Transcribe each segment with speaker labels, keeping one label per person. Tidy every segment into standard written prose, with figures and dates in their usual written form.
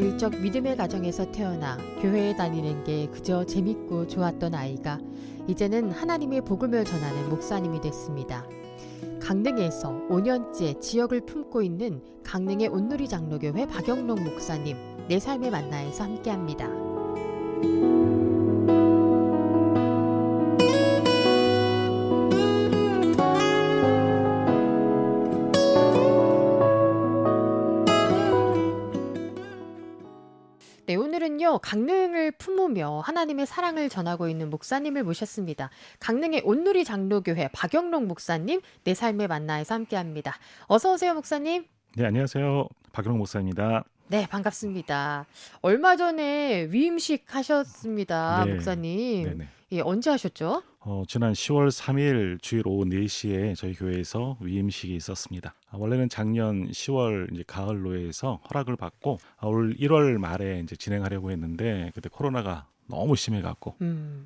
Speaker 1: 어릴 적 믿음의 가정에서 태어나 교회에 다니는 게 그저 재밌고 좋았던 아이가 이제는 하나님의 복음을 전하는 목사님이 됐습니다. 강릉에서 5년째 지역을 품고 있는 강릉의 온누리 장로교회 박영록 목사님, 내 삶의 만나에서 함께합니다. 네, 오늘은요, 강릉을 품으며 하나님의 사랑을 전하고 있는 목사님을 모셨습니다. 강릉의 온누리 장로교회 박영록 목사님, 내 삶의 만나에서 함께합니다. 어서 오세요, 목사님.
Speaker 2: 네, 안녕하세요. 박영록 목사입니다.
Speaker 1: 네, 반갑습니다. 얼마 전에 위임식 하셨습니다,
Speaker 2: 네,
Speaker 1: 목사님.
Speaker 2: 네네.
Speaker 1: 예, 언제 하셨죠?
Speaker 2: 지난 10월 3일 주일 오후 4시에 저희 교회에서 위임식이 있었습니다. 원래는 작년 10월 이제 가을로에서 허락을 받고 올 1월 말에 이제 진행하려고 했는데 그때 코로나가 너무 심해갖고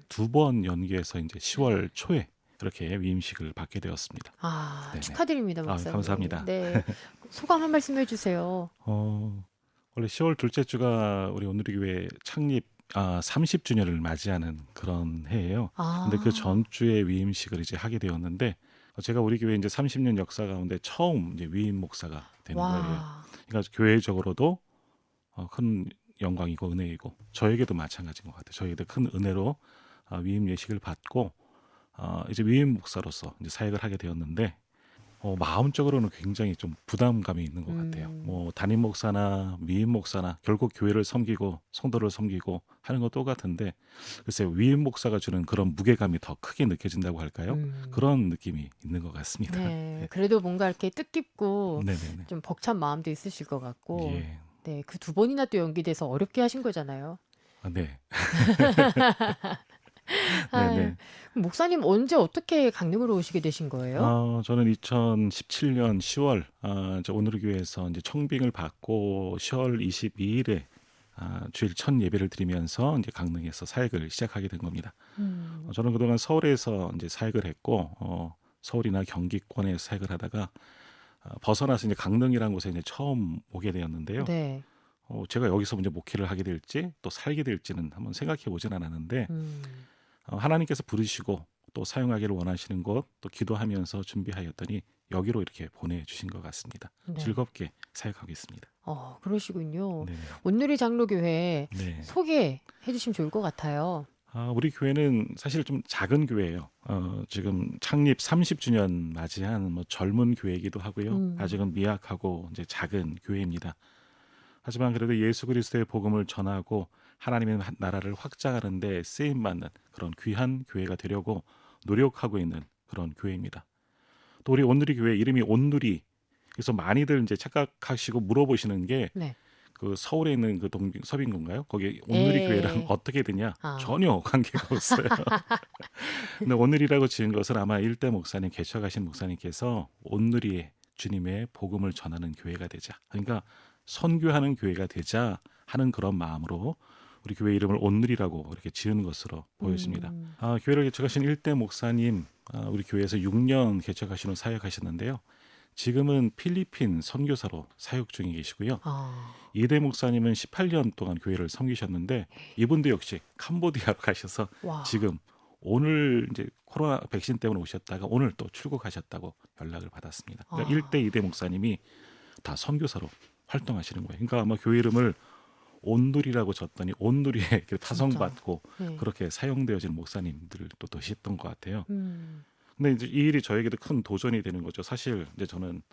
Speaker 2: 두 번 연기해서 이제 10월 초에 그렇게 위임식을 받게 되었습니다.
Speaker 1: 아,
Speaker 2: 네네.
Speaker 1: 축하드립니다, 목사님.
Speaker 2: 감사합니다.
Speaker 1: 네, 소감 한 말씀 해주세요.
Speaker 2: 원래 10월 둘째 주가 우리 온누리교회 창립 30주년을 맞이하는 그런 해예요. 근데 그 전주에 위임식을 이제 하게 되었는데 제가 우리 교회 이제 30년 역사 가운데 처음 이제 위임 목사가 되는 거예요. 그러니까 교회적으로도 큰 영광이고 은혜이고 저에게도 마찬가지인 것 같아요. 저에게도 큰 은혜로 위임 예식을 받고 이제 위임 목사로서 이제 사역을 하게 되었는데 마음적으로는 굉장히 좀 부담감이 있는 것 같아요. 뭐 담임 목사나 위임 목사나 결국 교회를 섬기고 성도를 섬기고 하는 건 똑같은데 글쎄요, 위임 목사가 주는 그런 무게감이 더 크게 느껴진다고 할까요? 그런 느낌이 있는 것 같습니다.
Speaker 1: 네, 그래도 뭔가 이렇게 뜻깊고
Speaker 2: 네네네.
Speaker 1: 좀 벅찬 마음도 있으실 것 같고,
Speaker 2: 예.
Speaker 1: 네, 그 두 번이나 또 연기돼서 어렵게 하신 거잖아요.
Speaker 2: 네.
Speaker 1: 아유,
Speaker 2: 네네.
Speaker 1: 그럼 목사님 언제 어떻게 강릉으로 오시게 되신 거예요?
Speaker 2: 저는 2017년 10월 이제 온누리교회에서 이제 청빙을 받고 10월 22일에 주일 첫 예배를 드리면서 이제 강릉에서 사역을 시작하게 된 겁니다. 저는 그동안 서울에서 이제 사역을 했고 서울이나 경기권에서 사역을 하다가 벗어나서 이제 강릉이라는 곳에 이제 처음 오게 되었는데요.
Speaker 1: 네.
Speaker 2: 제가 여기서 이제 목회를 하게 될지 또 살게 될지는 한번 생각해 보진 않았는데 하나님께서 부르시고 또 사용하기를 원하시는 곳 또 기도하면서 준비하였더니 여기로 이렇게 보내주신 것 같습니다.
Speaker 1: 네.
Speaker 2: 즐겁게 사역하고 있습니다.
Speaker 1: 그러시군요.
Speaker 2: 네.
Speaker 1: 온누리 장로교회
Speaker 2: 네.
Speaker 1: 소개해 주시면 좋을 것 같아요.
Speaker 2: 우리 교회는 사실 좀 작은 교회예요. 지금 창립 30주년 맞이한 뭐 젊은 교회이기도 하고요. 아직은 미약하고 이제 작은 교회입니다. 하지만 그래도 예수 그리스도의 복음을 전하고 하나님의 나라를 확장하는 데 쓰임 받는 그런 귀한 교회가 되려고 노력하고 있는 그런 교회입니다. 또 우리 온누리 교회 이름이 온누리. 그래서 많이들 이제 착각하시고 물어보시는 게
Speaker 1: 네.
Speaker 2: 그 서울에 있는 그 서빙군가요? 거기 온누리
Speaker 1: 예.
Speaker 2: 교회랑 어떻게 되냐?
Speaker 1: 아.
Speaker 2: 전혀 관계가 없어요. 근데 온누리라고 지은 것은 아마 일대 목사님 개척하신 목사님께서 온누리의 주님의 복음을 전하는 교회가 되자. 그러니까 선교하는 교회가 되자 하는 그런 마음으로 우리 교회 이름을 온누리라고 이렇게 지은 것으로 보여집니다. 교회를 개척하신 일대 목사님 우리 교회에서 6년 개척하신 후 사역하셨는데요. 지금은 필리핀 선교사로 사역 중에 계시고요. 이대 목사님은 18년 동안 교회를 섬기셨는데 이분도 역시 캄보디아로 가셔서
Speaker 1: 와.
Speaker 2: 지금 오늘 이제 코로나 백신 때문에 오셨다가 오늘 또 출국하셨다고 연락을 받았습니다. 그러니까 1대 2대 목사님이 다 선교사로 활동하시는 거예요. 그러니까 아마 교회 이름을 온누리라고 졌더니 온누리에 이렇게 타성받고
Speaker 1: 네.
Speaker 2: 그렇게 사용되어진 목사님들도 계셨던 것 같아요.
Speaker 1: 네.
Speaker 2: 근데 이제 이 일이 저에게도 큰 도전이 되는 거죠. 사실 이제 저는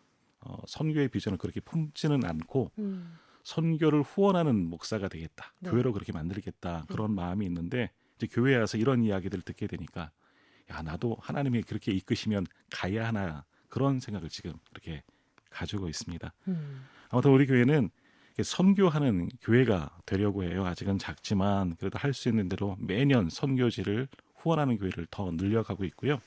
Speaker 2: 선교의 비전을 그렇게 품지는 않고 선교를 후원하는 목사가 되겠다.
Speaker 1: 네.
Speaker 2: 교회로 그렇게 만들겠다. 그런 마음이 있는데 이제 교회에 와서 이런 이야기들을 듣게 되니까 야, 나도 하나님이 그렇게 이끄시면 가야 하나 그런 생각을 지금 이렇게 가지고 있습니다. 아무튼 우리 교회는 선교하는 교회가 되려고 해요. 아직은 작지만 그래도 할 수 있는 대로 매년 선교지를 후원하는 교회를 더 늘려가고 있고요.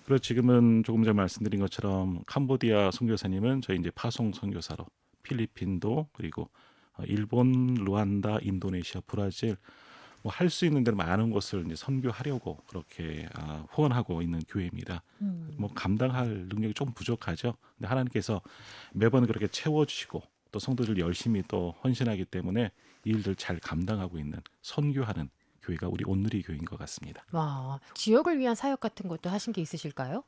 Speaker 2: 그리고 지금은 조금 전에 말씀드린 것처럼 캄보디아 선교사님은 저희 이제 파송 선교사로 필리핀도 그리고 일본, 루안다, 인도네시아, 브라질 뭐 할 수 있는 대로 많은 곳을 이제 선교하려고 그렇게 후원하고 있는 교회입니다. 뭐 감당할 능력이 좀 부족하죠. 근데 하나님께서 매번 그렇게 채워주시고 또 성도들 열심히 또 헌신하기 때문에 이 일들 잘 감당하고 있는 선교하는 교회가 우리 온누리 교회인 것 같습니다.
Speaker 1: 와, 지역을 위한 사역 같은 것도 하신 게 있으실까요?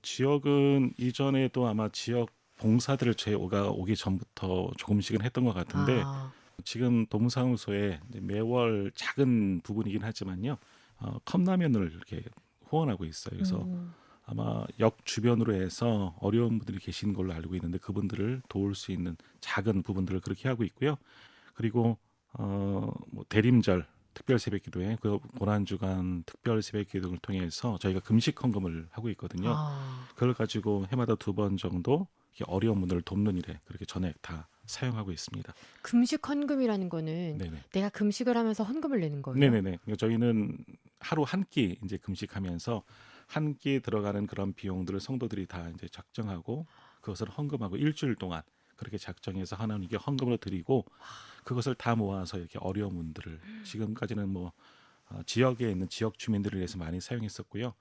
Speaker 2: 지역은 이전에도 아마 지역 봉사들을 제가 오기 전부터 조금씩은 했던 것 같은데
Speaker 1: 아,
Speaker 2: 지금 동사무소에 이제 매월 작은 부분이긴 하지만요. 컵라면을 이렇게 후원하고 있어요. 그래서
Speaker 1: 음,
Speaker 2: 아마 역 주변으로 해서 어려운 분들이 계신 걸로 알고 있는데 그분들을 도울 수 있는 작은 부분들을 그렇게 하고 있고요. 그리고 뭐 대림절 특별 새벽기도회 그 고난주간 특별 새벽기도를 통해서 저희가 금식 헌금을 하고 있거든요.
Speaker 1: 아,
Speaker 2: 그걸 가지고 해마다 2번 정도 이렇게 어려운 분들을 돕는 일에 그렇게 전액 다 사용하고 있습니다.
Speaker 1: 금식 헌금이라는 거는
Speaker 2: 네네.
Speaker 1: 내가 금식을 하면서 헌금을 내는 거예요?
Speaker 2: 네네네. 그러니까 저희는 하루 한 끼 이제 금식하면서 한 끼 들어가는 그런 비용들을 성도들이 다 이제 작정하고 그것을 헌금하고 일주일 동안 그렇게 작정해서 하나님께 헌금으로 드리고 그것을 다 모아서 이렇게 어려운 분들을 지금까지는 뭐 지역에 있는 지역 주민들을 위해서 많이 사용했었고요.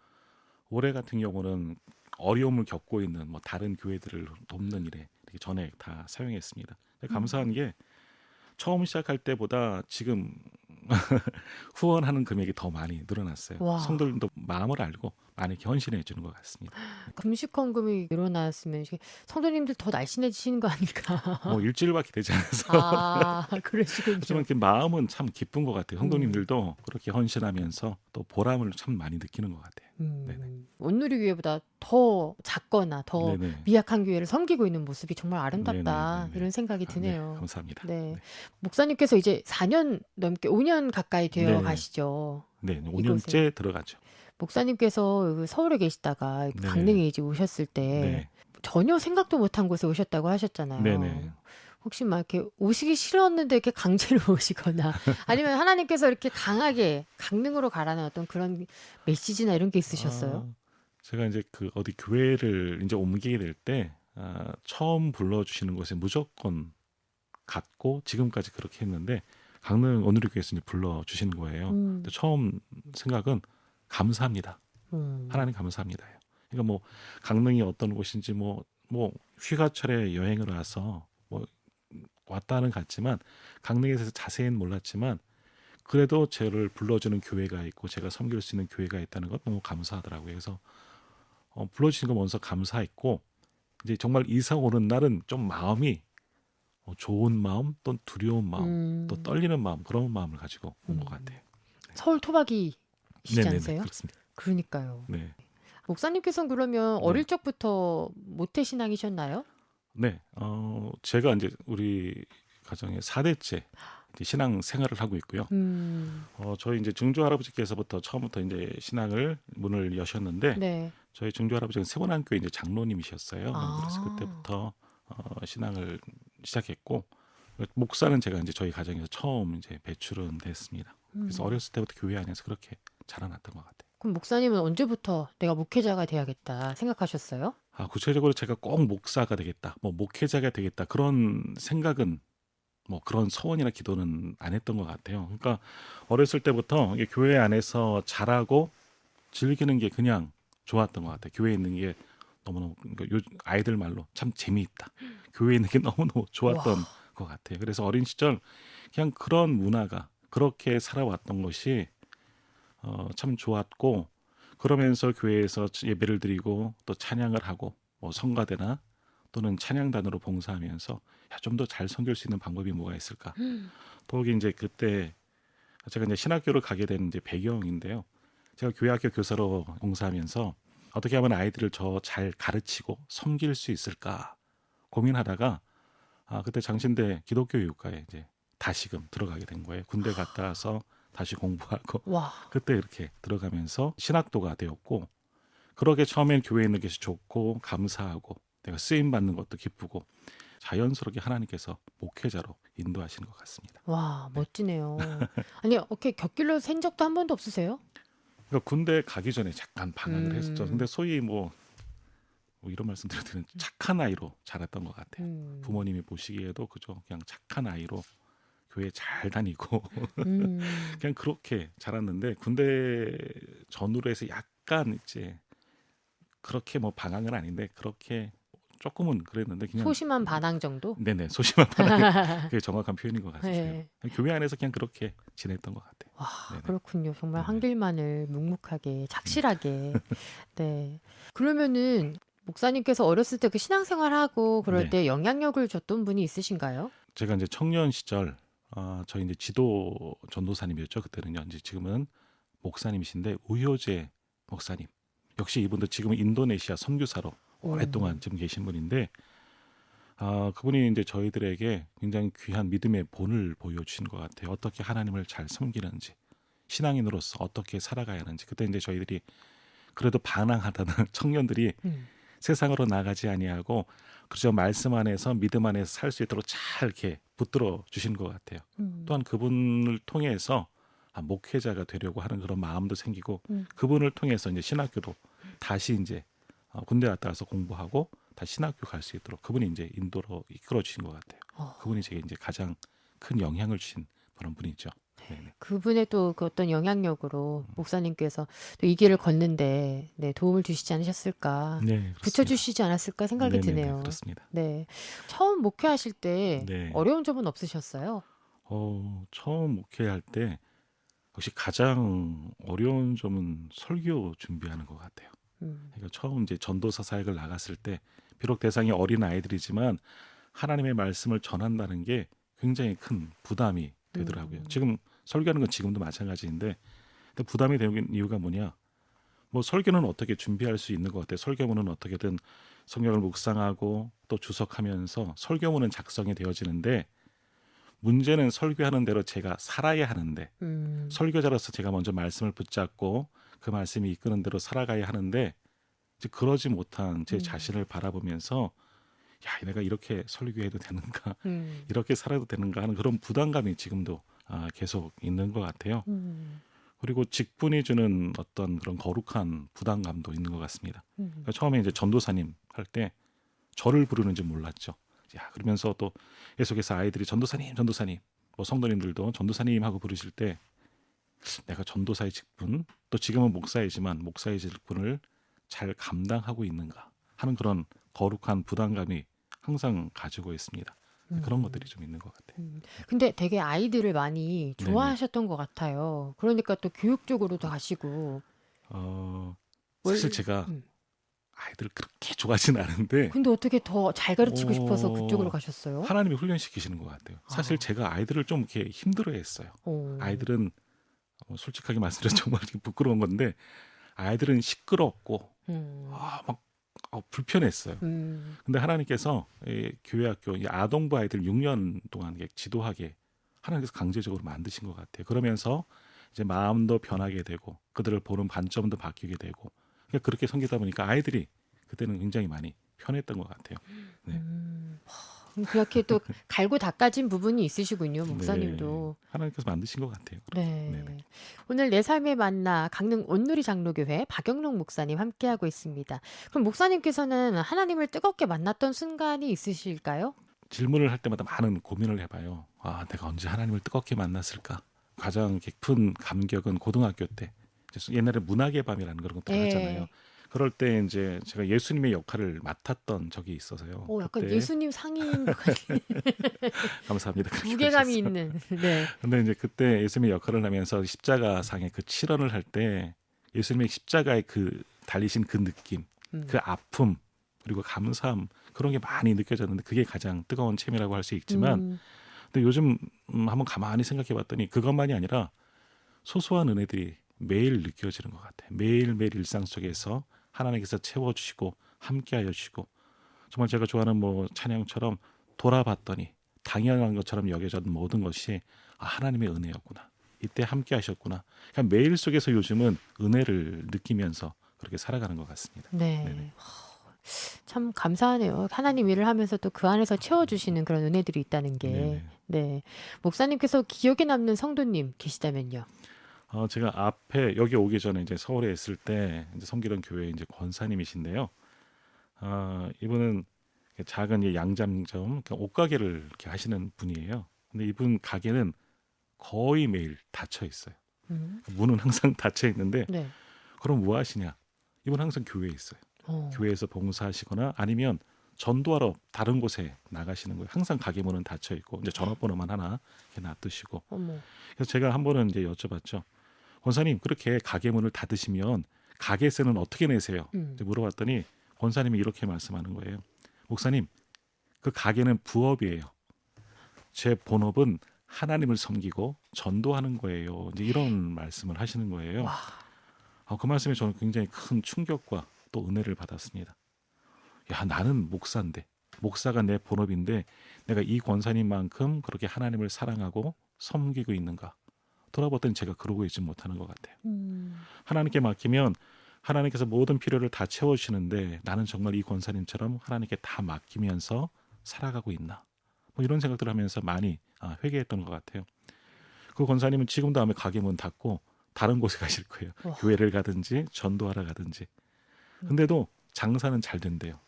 Speaker 2: 올해 같은 경우는 어려움을 겪고 있는 뭐 다른 교회들을 돕는 일에 이렇게 전액 다 사용했습니다. 근데 감사한 게 처음 시작할 때보다 지금 후원하는 금액이 더 많이 늘어났어요.
Speaker 1: 와,
Speaker 2: 성도들도 마음을 알고 많이 이렇게 헌신해 주는 것 같습니다.
Speaker 1: 금식 헌금이 늘어났으면 이게 성도님들 더 날씬해지시는 거 아닐까?
Speaker 2: 뭐 일주일밖에 되지 않아서
Speaker 1: 아,
Speaker 2: 하지만
Speaker 1: 그러시군요.
Speaker 2: 이렇게 마음은 참 기쁜 것 같아요.
Speaker 1: 음.
Speaker 2: 성도님들도 그렇게 헌신하면서 또 보람을 참 많이 느끼는 것 같아요. 네네.
Speaker 1: 온누리 교회보다 더 작거나 더
Speaker 2: 네네.
Speaker 1: 미약한 교회를 섬기고 있는 모습이 정말 아름답다
Speaker 2: 네네네네.
Speaker 1: 이런 생각이
Speaker 2: 네,
Speaker 1: 드네요.
Speaker 2: 감사합니다.
Speaker 1: 네.
Speaker 2: 네.
Speaker 1: 목사님께서 이제 4년 넘게 5년 가까이 되어
Speaker 2: 네.
Speaker 1: 가시죠.
Speaker 2: 네,
Speaker 1: 이곳에
Speaker 2: 5년째 들어가죠.
Speaker 1: 목사님께서 그 서울에 계시다가
Speaker 2: 네.
Speaker 1: 강릉에 이제 오셨을 때
Speaker 2: 네.
Speaker 1: 전혀 생각도 못한 곳에 오셨다고 하셨잖아요.
Speaker 2: 네네.
Speaker 1: 혹시 막 이렇게 오시기 싫었는데 이렇게 강제로 오시거나 아니면 하나님께서 이렇게 강하게 강릉으로 가라는 어떤 그런 메시지나 이런 게 있으셨어요?
Speaker 2: 제가 이제 그 어디 교회를 이제 옮기게 될 때 처음 불러주시는 곳에 무조건 갔고 지금까지 그렇게 했는데 강릉 온누리 교회에서 이제 불러주시는 거예요. 근데 처음 생각은 감사합니다. 하나님 감사합니다요. 그러니까 뭐 강릉이 어떤 곳인지 뭐 휴가철에 여행을 와서 뭐 왔다는 같지만 강릉에 대해서 자세히는 몰랐지만 그래도 저를 불러주는 교회가 있고 제가 섬길 수 있는 교회가 있다는 것 너무 감사하더라고요. 그래서 불러주신 거 먼저 감사했고 이제 정말 이사 오는 날은 좀 마음이 좋은 마음 또 두려운 마음 또 떨리는 마음 그런 마음을 가지고 온 것 같아요.
Speaker 1: 서울 토박이시지
Speaker 2: 네네네
Speaker 1: 않으세요?
Speaker 2: 그렇습니다.
Speaker 1: 그러니까요.
Speaker 2: 네.
Speaker 1: 목사님께서는 그러면 어릴 적부터 모태신앙이셨나요?
Speaker 2: 네. 제가 이제 우리 가정의 4대째 신앙 생활을 하고 있고요. 저희 이제 증조 할아버지께서부터 처음부터 이제 신앙을 문을 여셨는데
Speaker 1: 네.
Speaker 2: 저희 증조 할아버지는 세원안교회 이제 장로님이셨어요.
Speaker 1: 아.
Speaker 2: 그래서 그때부터 신앙을 시작했고 목사는 제가 이제 저희 가정에서 처음 이제 배출은 됐습니다. 그래서 어렸을 때부터 교회 안에서 그렇게 자라났던 것 같아요.
Speaker 1: 그럼 목사님은 언제부터 내가 목회자가 돼야겠다 생각하셨어요?
Speaker 2: 구체적으로 제가 꼭 목사가 되겠다, 뭐 목회자가 되겠다 그런 생각은 뭐 그런 소원이나 기도는 안 했던 것 같아요. 그러니까 어렸을 때부터 이게 교회 안에서 자라고 즐기는 게 그냥 좋았던 것 같아요. 교회에 있는 게 너무너무 그러니까 아이들 말로 참 재미있다. 교회에 있는 게 너무너무 좋았던 것 같아요. 그래서 어린 시절 그냥 그런 문화가 그렇게 살아왔던 것이 참 좋았고 그러면서 교회에서 예배를 드리고 또 찬양을 하고 뭐 성가대나 또는 찬양단으로 봉사하면서 좀 더 잘 섬길 수 있는 방법이 뭐가 있을까? 더욱이 이제 그때 제가 이제 신학교를 가게 된 이제 배경인데요. 제가 교회학교 교사로 봉사하면서 어떻게 하면 아이들을 더 잘 가르치고 섬길 수 있을까 고민하다가 그때 장신대 기독교 교육과에 이제 다시금 들어가게 된 거예요. 군대 갔다 와서 다시 공부하고 그때 이렇게 들어가면서 신학도가 되었고 그러게 처음엔 교회에 있는 것이 좋고 감사하고 내가 쓰임 받는 것도 기쁘고 자연스럽게 하나님께서 목회자로 인도하시는 것 같습니다.
Speaker 1: 와, 멋지네요. 아니, 이렇게 곁길로 샌 적도 한 번도 없으세요?
Speaker 2: 그러니까 군대 가기 전에 잠깐 방학을 했었죠. 근데 소위 뭐 이런 말씀 드려도 되는 착한 아이로 자랐던 것 같아요. 부모님이 보시기에도 그죠. 그냥 착한 아이로 교회 잘 다니고 그냥 그렇게 자랐는데 군대 전후로 해서 약간 이제 그렇게 뭐 방황은 아닌데 그렇게 조금은 그랬는데 그냥
Speaker 1: 소심한 반항 정도?
Speaker 2: 네네 소심한 반항이 그게 정확한 표현인 것 같아요.
Speaker 1: 네.
Speaker 2: 교회 안에서 그냥 그렇게 지냈던 것 같아요.
Speaker 1: 와,
Speaker 2: 네네.
Speaker 1: 그렇군요. 정말
Speaker 2: 네네.
Speaker 1: 한 길만을 묵묵하게 착실하게. 네. 그러면은 목사님께서 어렸을 때 그 신앙생활하고 그럴
Speaker 2: 네.
Speaker 1: 때 영향력을 줬던 분이 있으신가요?
Speaker 2: 제가 이제 청년 시절 저희 이제 지도 전도사님이었죠. 그때는요. 이제 지금은 목사님이신데 우효재 목사님. 역시 이분도 지금은 인도네시아 선교사로
Speaker 1: 오.
Speaker 2: 오랫동안 지금 계신 분인데 그분이 이제 저희들에게 굉장히 귀한 믿음의 본을 보여주신 것 같아요. 어떻게 하나님을 잘 섬기는지, 신앙인으로서 어떻게 살아가야 하는지. 그때 이제 저희들이 그래도 반항하다는 청년들이
Speaker 1: 음.
Speaker 2: 세상으로 나가지 아니하고 그저 말씀 안에서 믿음 안에서 살 수 있도록 잘 이렇게 붙들어 주신 것 같아요. 또한 그분을 통해서 목회자가 되려고 하는 그런 마음도 생기고 그분을 통해서 이제 신학교도 다시 이제 군대 갔다 와서 공부하고 다시 신학교 갈 수 있도록 그분이 이제 인도로 이끌어 주신 것 같아요. 그분이 제게 이제 가장 큰 영향을 주신 그런 분이죠. 네네.
Speaker 1: 그분의 또 그 어떤 영향력으로 목사님께서 또 이 길을 걷는데 네, 도움을 주시지 않으셨을까,
Speaker 2: 네, 그렇습니다.
Speaker 1: 붙여주시지 않았을까 생각이
Speaker 2: 네네네,
Speaker 1: 드네요.
Speaker 2: 그렇습니다.
Speaker 1: 네. 처음 목회하실 때
Speaker 2: 네.
Speaker 1: 어려운 점은 없으셨어요?
Speaker 2: 처음 목회할 때 역시 가장 어려운 점은 설교 준비하는 것 같아요. 그러니까 처음 이제 전도사 사역을 나갔을 때 비록 대상이 어린 아이들이지만 하나님의 말씀을 전한다는 게 굉장히 큰 부담이 되더라고요. 지금 설교하는 건 지금도 마찬가지인데 근데 부담이 되는 이유가 뭐냐? 뭐 설교는 어떻게 준비할 수 있는 것 같아요. 설교문은 어떻게든 성경을 묵상하고 또 주석하면서 설교문은 작성이 되어지는데 문제는 설교하는 대로 제가 살아야 하는데 설교자로서 제가 먼저 말씀을 붙잡고 그 말씀이 이끄는 대로 살아가야 하는데 이제 그러지 못한 제 자신을 바라보면서 야, 내가 이렇게 설교해도 되는가, 이렇게 살아도 되는가 하는 그런 부담감이 지금도 계속 있는 것 같아요. 그리고 직분이 주는 어떤 그런 거룩한 부담감도 있는 것 같습니다. 그러니까 처음에 이제 전도사님 할 때 저를 부르는지 몰랐죠. 야, 그러면서 또 계속해서 아이들이 전도사님, 전도사님, 뭐 성도님들도 전도사님 하고 부르실 때 내가 전도사의 직분, 또 지금은 목사이지만 목사의 직분을 잘 감당하고 있는가 하는 그런 거룩한 부담감이 항상 가지고 있습니다. 그런 것들이 좀 있는 것 같아요.
Speaker 1: 근데 되게 아이들을 많이
Speaker 2: 네네.
Speaker 1: 좋아하셨던 것 같아요. 그러니까 또 교육 쪽으로도 가시고.
Speaker 2: 사실
Speaker 1: 월-
Speaker 2: 제가
Speaker 1: 음.
Speaker 2: 아이들을 그렇게 좋아하진 않은데
Speaker 1: 근데 어떻게 더 잘 가르치고 싶어서 그쪽으로 가셨어요?
Speaker 2: 하나님이 훈련시키시는 것 같아요. 사실 제가 아이들을 좀 이렇게 힘들어했어요.
Speaker 1: 오.
Speaker 2: 아이들은 솔직하게 말씀드려 정말 부끄러운 건데 아이들은 시끄럽고 막 불편했어요. 근데 하나님께서 이 교회학교 이 아동부 아이들 6년 동안 이렇게 지도하게 하나님께서 강제적으로 만드신 것 같아요. 그러면서 이제 마음도 변하게 되고 그들을 보는 관점도 바뀌게 되고 그러니까 그렇게 섬기다 보니까 아이들이 그때는 굉장히 많이 편했던 것 같아요. 네.
Speaker 1: 그렇게 또 갈고 닦아진 부분이 있으시군요, 목사님도.
Speaker 2: 네. 하나님께서 만드신 것 같아요. 그렇게.
Speaker 1: 네.
Speaker 2: 네네.
Speaker 1: 오늘 내 삶의 만나 강릉 온누리 장로교회 박영록 목사님 함께하고 있습니다. 그럼 목사님께서는 하나님을 뜨겁게 만났던 순간이 있으실까요?
Speaker 2: 질문을 할 때마다 많은 고민을 해봐요. 내가 언제 하나님을 뜨겁게 만났을까? 가장 깊은 감격은 고등학교 때. 옛날에 문학의 밤이라는 그런 것도 하잖아요. 그럴 때 이제 제가 예수님의 역할을 맡았던 적이 있어서요.
Speaker 1: 약간
Speaker 2: 그때
Speaker 1: 예수님 상인 것 같은
Speaker 2: 감사합니다. 그렇게
Speaker 1: 무게감이
Speaker 2: 보셨어요.
Speaker 1: 있는. 네.
Speaker 2: 근데 이제 그때 예수님의 역할을 하면서 십자가상의 그 실언을 할 때 예수님의 십자가에 그 달리신 그 느낌, 그 아픔 그리고 감사함 그런 게 많이 느껴졌는데 그게 가장 뜨거운 체미라고 할 수 있지만 근데 요즘 한번 가만히 생각해봤더니 그것만이 아니라 소소한 은혜들이 매일 느껴지는 것 같아요. 매일매일 일상 속에서 하나님께서 채워주시고 함께하여 주시고 정말 제가 좋아하는 뭐 찬양처럼 돌아봤더니 당연한 것처럼 여겨졌던 모든 것이 하나님의 은혜였구나. 이때 함께하셨구나. 그러니까 매일 속에서 요즘은 은혜를 느끼면서 그렇게 살아가는 것 같습니다.
Speaker 1: 네.
Speaker 2: 네네.
Speaker 1: 참 감사하네요. 하나님 일을 하면서 또 그 안에서 채워주시는 그런 은혜들이 있다는 게.
Speaker 2: 네네.
Speaker 1: 네. 목사님께서 기억에 남는 성도님 계시다면요.
Speaker 2: 제가 앞에 여기 오기 전에 이제 서울에 있을 때 이제 섬기던 교회 이제 권사님이신데요. 이분은 작은 이 양장점 그러니까 옷가게를 이렇게 하시는 분이에요. 근데 이분 가게는 거의 매일 닫혀 있어요. 문은 항상 닫혀 있는데
Speaker 1: 네.
Speaker 2: 그럼 뭐 하시냐? 이분 항상 교회에 있어요. 교회에서 봉사하시거나 아니면 전도하러 다른 곳에 나가시는 거예요. 항상 가게 문은 닫혀 있고 이제 전화번호만 하나 이렇게 놔두시고.
Speaker 1: 어머.
Speaker 2: 그래서 제가 한 번은 이제 여쭤봤죠. 권사님 그렇게 가게 문을 닫으시면 가게세는 어떻게 내세요? 이제 물어봤더니 권사님이 이렇게 말씀하는 거예요. 목사님 그 가게는 부업이에요. 제 본업은 하나님을 섬기고 전도하는 거예요. 이제 이런 말씀을 하시는 거예요.
Speaker 1: 와.
Speaker 2: 그 말씀에 저는 굉장히 큰 충격과 또 은혜를 받았습니다. 야, 나는 목사인데, 목사가 내 본업인데 내가 이 권사님만큼 그렇게 하나님을 사랑하고 섬기고 있는가? 돌아봤더니 제가 그러고 있지 못하는 것 같아요. 하나님께 맡기면 하나님께서 모든 필요를 다 채워주시는데 나는 정말 이 권사님처럼 하나님께 다 맡기면서 살아가고 있나? 뭐 이런 생각들을 하면서 많이 회개했던 것 같아요. 그 권사님은 지금도 아마 가게 문 닫고 다른 곳에 가실 거예요.
Speaker 1: 와.
Speaker 2: 교회를 가든지 전도하러 가든지. 근데도 장사는 잘 된대요.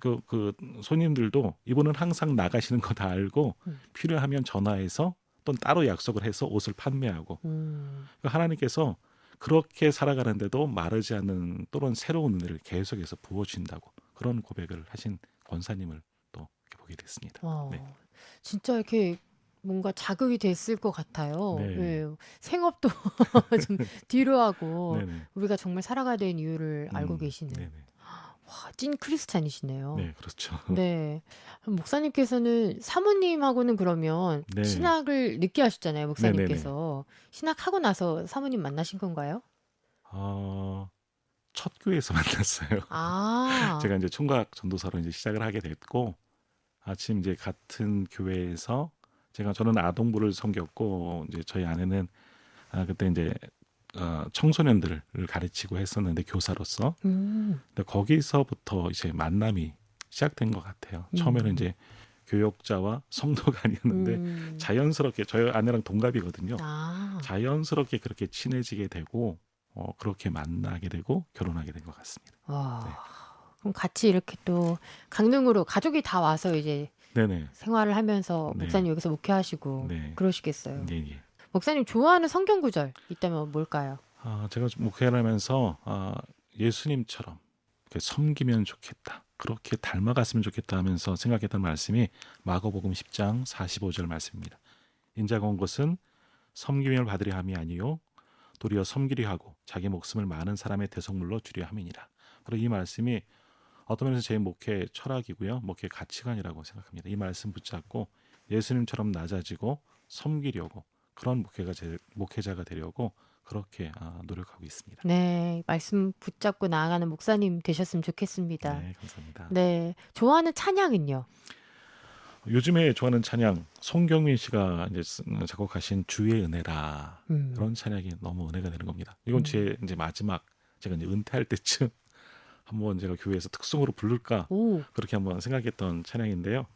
Speaker 2: 그 손님들도 이분은 항상 나가시는 거 다 알고 필요하면 전화해서 또는 따로 약속을 해서 옷을 판매하고 하나님께서 그렇게 살아가는데도 마르지 않는 또는 새로운 은혜를 계속해서 부어주신다고 그런 고백을 하신 권사님을 또 이렇게 보게 됐습니다. 네.
Speaker 1: 진짜 이렇게 뭔가 자극이 됐을 것 같아요.
Speaker 2: 네.
Speaker 1: 예. 생업도 좀 뒤로 하고
Speaker 2: 네네.
Speaker 1: 우리가 정말 살아가야 되는 이유를 알고 계시는.
Speaker 2: 네네.
Speaker 1: 와, 찐 크리스찬이시네요.
Speaker 2: 네, 그렇죠.
Speaker 1: 네. 목사님께서는 사모님하고는 그러면
Speaker 2: 네.
Speaker 1: 신학을 늦게 하셨잖아요, 목사님께서. 신학하고 나서 사모님 만나신 건가요?
Speaker 2: 첫 교회에서 만났어요.
Speaker 1: 아,
Speaker 2: 제가 이제 총각 전도사로 이제 시작을 하게 됐고 아침 이제 같은 교회에서 저는 아동부를 섬겼고 이제 저희 아내는 그때 이제 청소년들을 가르치고 했었는데 교사로서. 근데 거기서부터 이제 만남이 시작된 것 같아요. 처음에는 이제 교역자와 성도가 아니었는데 자연스럽게 저희 아내랑 동갑이거든요. 자연스럽게 그렇게 친해지게 되고 그렇게 만나게 되고 결혼하게 된 것 같습니다. 네.
Speaker 1: 그럼 같이 이렇게 또 강릉으로 가족이 다 와서 이제
Speaker 2: 네네.
Speaker 1: 생활을 하면서
Speaker 2: 네.
Speaker 1: 목사님 여기서 목회하시고
Speaker 2: 네.
Speaker 1: 그러시겠어요.
Speaker 2: 예.
Speaker 1: 목사님 좋아하는 성경 구절 있다면 뭘까요?
Speaker 2: 제가 목회를 하면서 예수님처럼 이렇게 섬기면 좋겠다. 그렇게 닮아갔으면 좋겠다 하면서 생각했던 말씀이 마가복음 10장 45절 말씀입니다. 인자가 온 것은 섬김을 받으려 함이 아니요 도리어 섬기려 하고 자기 목숨을 많은 사람의 대속물로 주려 함이니라. 바로 이 말씀이 어떤 면에서 제 목회 철학이고요. 목회 가치관이라고 생각합니다. 이 말씀 붙잡고 예수님처럼 낮아지고 섬기려고 그런 목회자가 되려고 그렇게 노력하고 있습니다.
Speaker 1: 네, 말씀 붙잡고 나아가는 목사님 되셨으면 좋겠습니다.
Speaker 2: 네, 감사합니다.
Speaker 1: 네, 좋아하는 찬양은요?
Speaker 2: 요즘에 좋아하는 찬양 송경민 씨가 이제 작곡하신 주의 은혜라 그런 찬양이 너무 은혜가 되는 겁니다. 이건 제 이제 마지막 제가 이제 은퇴할 때쯤 한번 제가 교회에서 특송으로 부를까 그렇게 한번 생각했던 찬양인데요.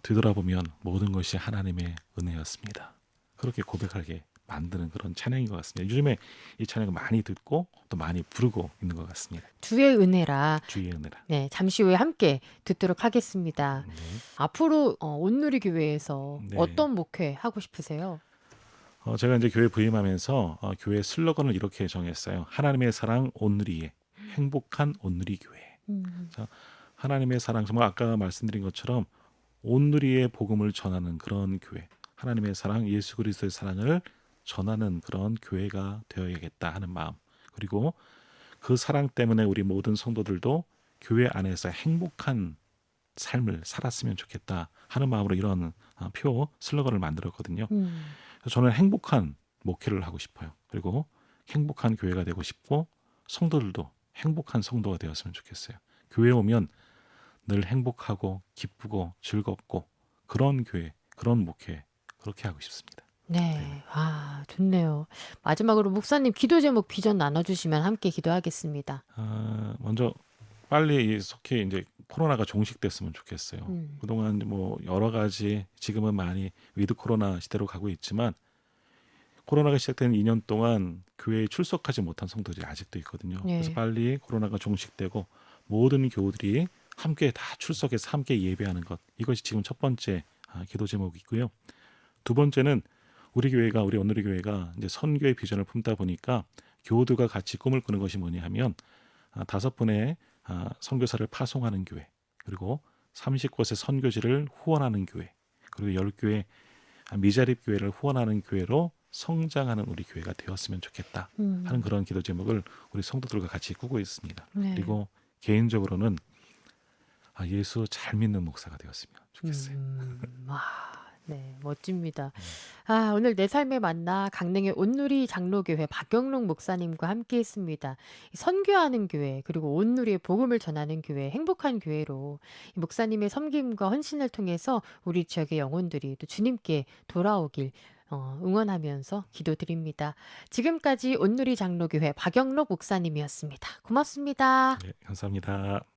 Speaker 2: 뒤돌아보면 모든 것이 하나님의 은혜였습니다. 그렇게 고백하게 만드는 그런 찬양인 것 같습니다. 요즘에 이 찬양을 많이 듣고 또 많이 부르고 있는 것 같습니다.
Speaker 1: 주의 은혜라.
Speaker 2: 주의 은혜라.
Speaker 1: 네, 잠시 후에 함께 듣도록 하겠습니다.
Speaker 2: 네.
Speaker 1: 앞으로 온누리 교회에서
Speaker 2: 네.
Speaker 1: 어떤 목회 하고 싶으세요?
Speaker 2: 제가 이제 교회 부임하면서 교회 슬로건을 이렇게 정했어요. 하나님의 사랑 온누리에 행복한 온누리 교회. 자, 하나님의 사랑 정말 아까 말씀드린 것처럼 온누리의 복음을 전하는 그런 교회. 하나님의 사랑, 예수 그리스도의 사랑을 전하는 그런 교회가 되어야겠다 하는 마음. 그리고 그 사랑 때문에 우리 모든 성도들도 교회 안에서 행복한 삶을 살았으면 좋겠다 하는 마음으로 이런 슬로건을 만들었거든요. 그래서 저는 행복한 목회를 하고 싶어요. 그리고 행복한 교회가 되고 싶고 성도들도 행복한 성도가 되었으면 좋겠어요. 교회에 오면 늘 행복하고 기쁘고 즐겁고 그런 교회, 그런 목회 그렇게 하고 싶습니다.
Speaker 1: 네, 좋네요. 마지막으로 목사님 기도 제목 비전 나눠주시면 함께 기도하겠습니다.
Speaker 2: 먼저 빨리 속히 이제 코로나가 종식됐으면 좋겠어요. 그동안 뭐 여러 가지 지금은 많이 위드 코로나 시대로 가고 있지만 코로나가 시작된 2년 동안 교회에 출석하지 못한 성도들이 아직도 있거든요.
Speaker 1: 네.
Speaker 2: 그래서 빨리 코로나가 종식되고 모든 교우들이 함께 다 출석해서 함께 예배하는 것 이것이 지금 첫 번째 기도 제목이고요. 두 번째는 우리 온누리 교회가 이제 선교의 비전을 품다 보니까 교우들과 같이 꿈을 꾸는 것이 뭐냐 하면 5분의 선교사를 파송하는 교회, 그리고 30곳의 선교지를 후원하는 교회, 그리고 10교회 미자립 교회를 후원하는 교회로 성장하는 우리 교회가 되었으면 좋겠다 하는 그런 기도 제목을 우리 성도들과 같이 꾸고 있습니다.
Speaker 1: 네.
Speaker 2: 그리고 개인적으로는 예수 잘 믿는 목사가 되었으면 좋겠어요.
Speaker 1: 네, 멋집니다. 오늘 내 삶의 만나 강릉의 온누리 장로교회 박영록 목사님과 함께했습니다. 선교하는 교회 그리고 온누리의 복음을 전하는 교회, 행복한 교회로 이 목사님의 섬김과 헌신을 통해서 우리 지역의 영혼들이 또 주님께 돌아오길 응원하면서 기도드립니다. 지금까지 온누리 장로교회 박영록 목사님이었습니다. 고맙습니다.
Speaker 2: 네, 감사합니다.